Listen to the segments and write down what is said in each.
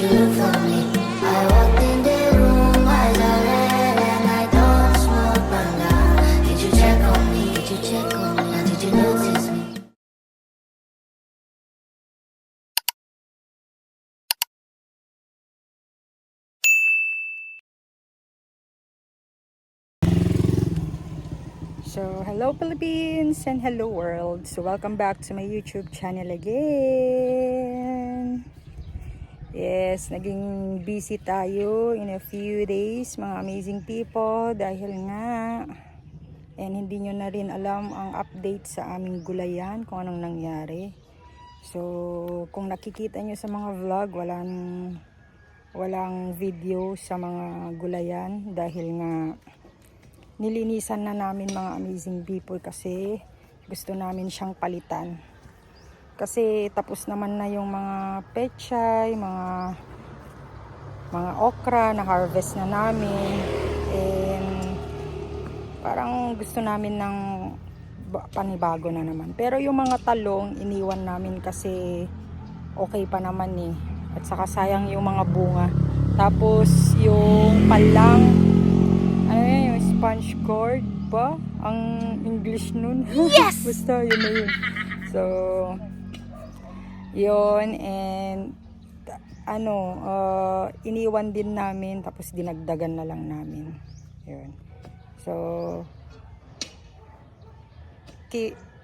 you look for me? I walked in the room, eyes are red, and I don't smoke, but now did you check on me? Did you check on me? Now did you notice me? So, hello Philippines and hello world. So, welcome back to my YouTube channel again. Yes, naging busy tayo in a few days, mga amazing people, dahil nga and hindi nyo na rin alam ang update sa aming gulayan, kung anong nangyari. So, kung nakikita nyo sa mga vlog, walang video sa mga gulayan dahil nga nilinisan na namin, mga amazing people, kasi gusto namin siyang palitan. Kasi tapos naman na yung mga pechay, mga okra na harvest na namin. And parang gusto namin ng panibago na naman. Pero yung mga talong, iniwan namin kasi okay pa naman eh. At saka sayang yung mga bunga. Tapos yung palang, ano yan, yung sponge gourd ba? Ang English nun. Yes! Basta yun na yun. So, yun, and iniwan din namin, tapos dinagdagan na lang namin. Yun. So,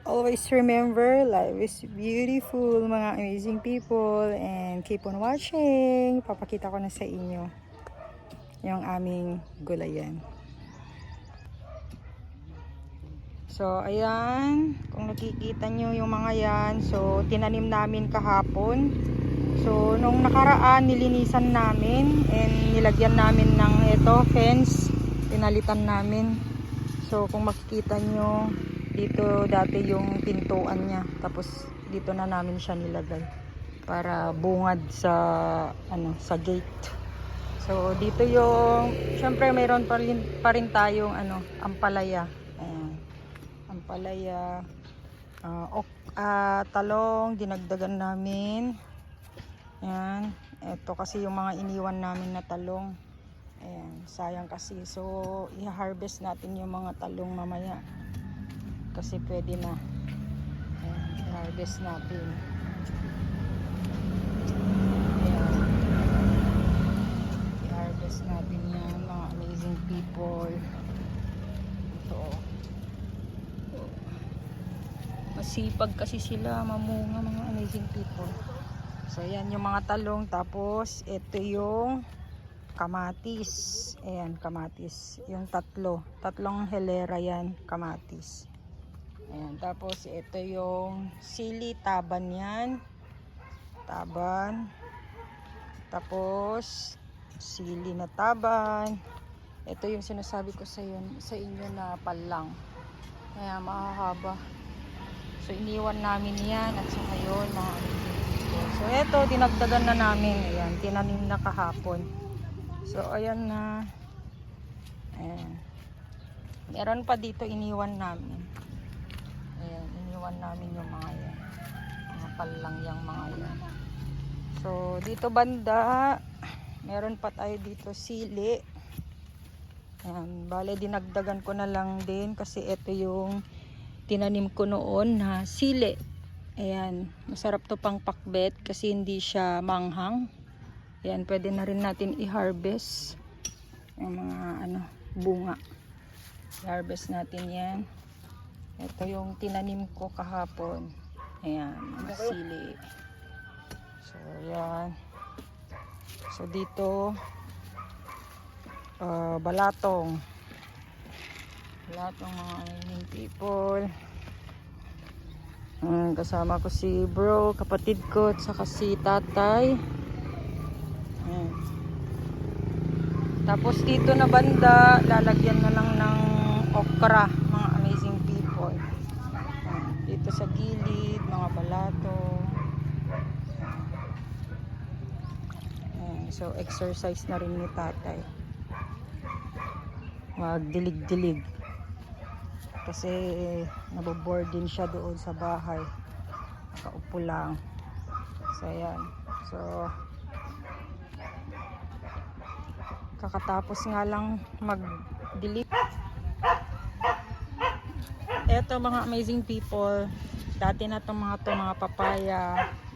always remember, life is beautiful, mga amazing people, and keep on watching. Papakita ko na sa inyo yung aming gulayan. So, ayan, kung nakikita nyo yung mga yan, so, tinanim namin kahapon. So, nung nakaraan, nilinisan namin, and nilagyan namin ng fence, pinalitan namin. So, kung makikita nyo, dito dati yung pintuan niya, tapos dito na namin siya nilagay, para bungad sa, sa gate. So, dito yung, syempre, mayroon pa rin tayong, ampalaya. Ayan. Ampalaya, talong, dinagdagan namin. Ayan, ito kasi yung mga iniwan namin na talong. Ayan, sayang kasi. So, i-harvest natin yung mga talong mamaya. Kasi pwede na. Ayan, i-harvest natin. Ayan. I-harvest natin yan, mga amazing people. Ito. Masipag kasi sila mamunga, mga amazing people. So, ayan yung mga talong. Tapos, ito yung kamatis. Ayan, kamatis. Yung tatlong helera yan, kamatis. Ayan, tapos ito yung sili, taban yan. Taban. Tapos, sili na taban. Ito yung sinasabi ko sa inyo na palang. Kaya mahahaba. So, iniwan namin yan. At saka yun, mga so, ito, dinagdagan na namin. Ayan, tinanim na kahapon. So, ayan na. Ayan. Meron pa dito iniwan namin. Ayan, iniwan namin yung mga yan. Mga palang yung mga yan. So, dito banda, meron pa tayo dito sili. Ayan, bale, dinagdagan ko na lang din kasi ito yung tinanim ko noon na sili. Ayan, masarap to pang pakbet kasi hindi siya manghang. Ayan, pwede na rin natin i-harvest yung mga bunga. I-harvest natin yan. Ito yung tinanim ko kahapon. Ayan, mga sili. So, ayan. So, dito balatong. Balatong, mga amazing people. Kasama ko si bro, kapatid ko, at saka si tatay. Ayan. Tapos dito na banda, lalagyan na lang ng okra, mga amazing people. Ayan. Dito sa gilid, mga balatong. Ayan. So, exercise na rin ni tatay. Magdilig-dilig. Kasi naboboard din siya doon sa bahay, nakaupo lang. So ayan, so Kakatapos nga lang mag-delete. Eto mga amazing people, dati na itong mga papaya,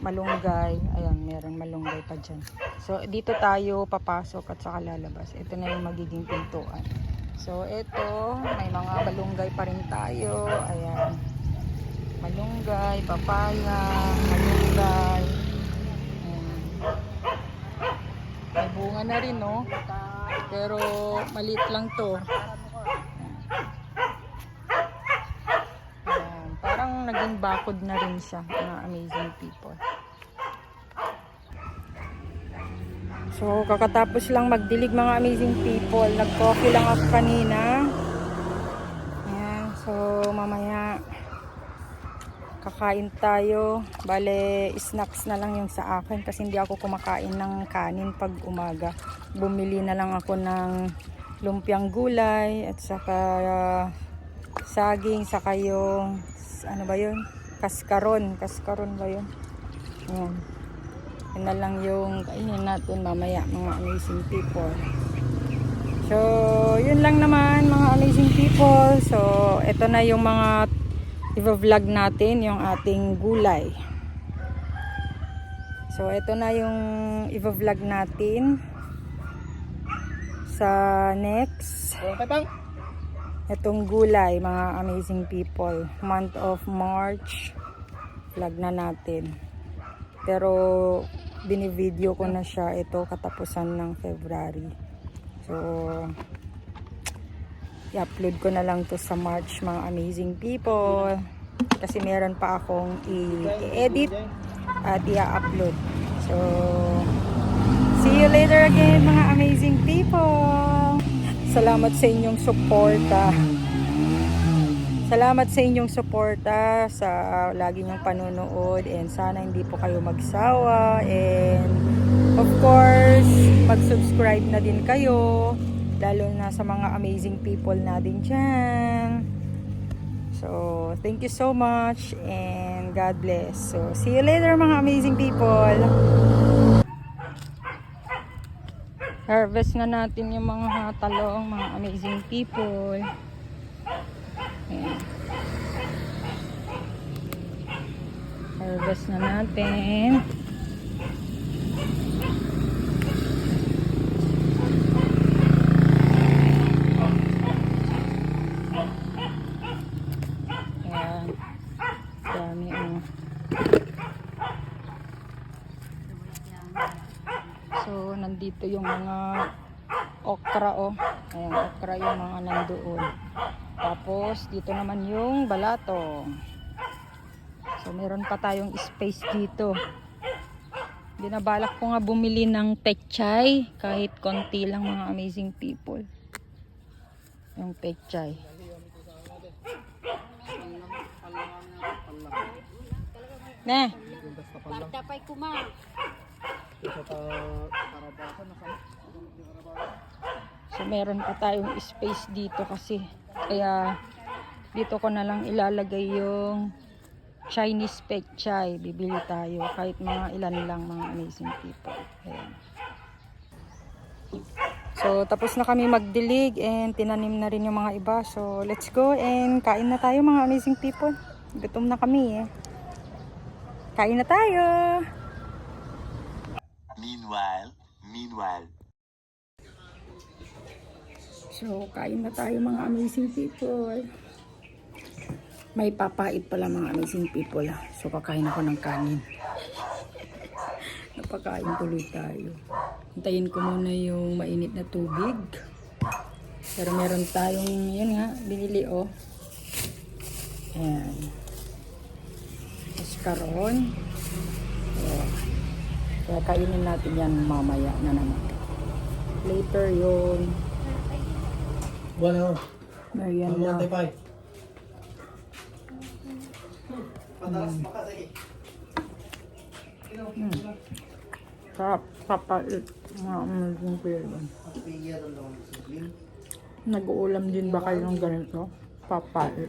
malunggay. Ayan, meron malunggay pa dyan. So dito tayo papasok at saka lalabas. Ito na yung magiging pintuan. So ito, may mga malunggay pa rin tayo. Ayan, malunggay, papaya, malunggay. Ayan. May bunga na rin, no? Pero maliit lang to. Ayan, parang naging bakod na rin siya, mga amazing people. So kakatapos lang magdilig mga amazing people. Nag-coffee lang ako kanina. Ayan, so mamaya kakain tayo. Bale, snacks na lang yung sa akin kasi hindi ako kumakain ng kanin pag umaga. Bumili na lang ako ng lumpiang gulay at saka saging, saka yung ano ba yun? Kaskaron ba yun? Ayan. Yun na lang yung kainin natin mamaya mga amazing people. So, yun lang naman mga amazing people. So, ito na yung mga i-vlog natin, yung ating gulay. So, ito na yung i-vlog natin sa next. Itong gulay, mga amazing people. Month of March, vlog na natin. Pero, binivideo ko na siya ito katapusan ng February. So, i-upload ko na lang to sa March, mga amazing people. Kasi meron pa akong i-edit at i-upload. So, see you later again, mga amazing people. Salamat sa inyong suporta. Salamat sa inyong suporta, sa lagi niyong panonood, and sana hindi po kayo magsawa, and of course mag-subscribe na din kayo, lalo na sa mga amazing people natin dyan. So thank you so much and God bless. So see you later mga amazing people. Harvest na natin yung mga talong, mga amazing people. Ayan. Harvest na natin. Ayan. Dami ano. So, nandito yung mga okra, oh. Ayan, okra yung mga nandoon. Tapos, dito naman yung balato. So, meron pa tayong space dito. Binabalak ko nga bumili ng pechay. Kahit konti lang mga amazing people. Yung pechay. Ne? Tapay kuma. So meron pa tayong space dito kasi. Kaya dito ko na lang ilalagay yung Chinese pechay. Bibili tayo kahit mga ilan lang mga amazing people. Ayan. So tapos na kami magdilig and tinanim na rin yung mga iba. So let's go and kain na tayo mga amazing people. Gutom na kami eh. Kain na tayo! Meanwhile. So, kain na tayo mga amazing people. May papait pala mga amazing people. So, kakain ako ng kanin. Napakain tuloy tayo. Hintayin ko muna yung mainit na tubig. Pero meron tayong, yun nga, binili oh. Ayan. Karon. So, kaya kainin natin yan mamaya na naman. Later yun. Bueno, Merienda. Papait. Mga amazing pero. Nag-uulam din ba kayo ng ganito? Papait.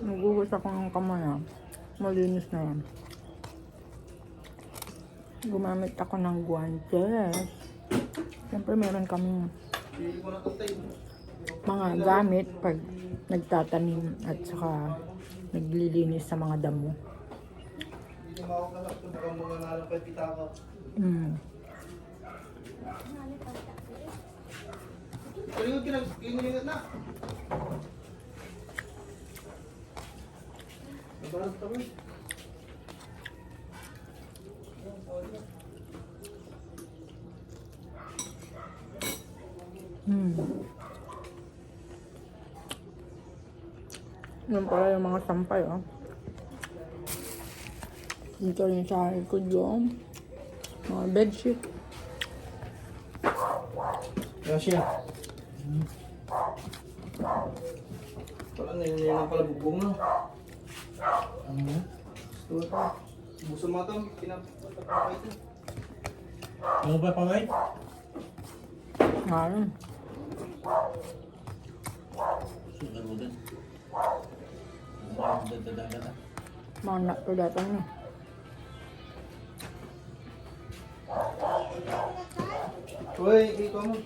Nagugas ako ng kamay ah. Malinis na yan. Gumamit ako ng guantes. Siyempre meron kaming mga gamit pag nagtatanim at saka naglilinis sa mga damo. Yan pala yung mga sampay, oh. Dito rin sa likod yung mga bedsheet. Gracias. Pala ngayon na pala bubong na. Ano na? Gusto ito. Buso mo ito. Pinapapakay ito. Ano ba pangay? Ngayon. Sugar mo din. Ang dadadagata. Mga nakudatan nyo. Uy, ikaw mo.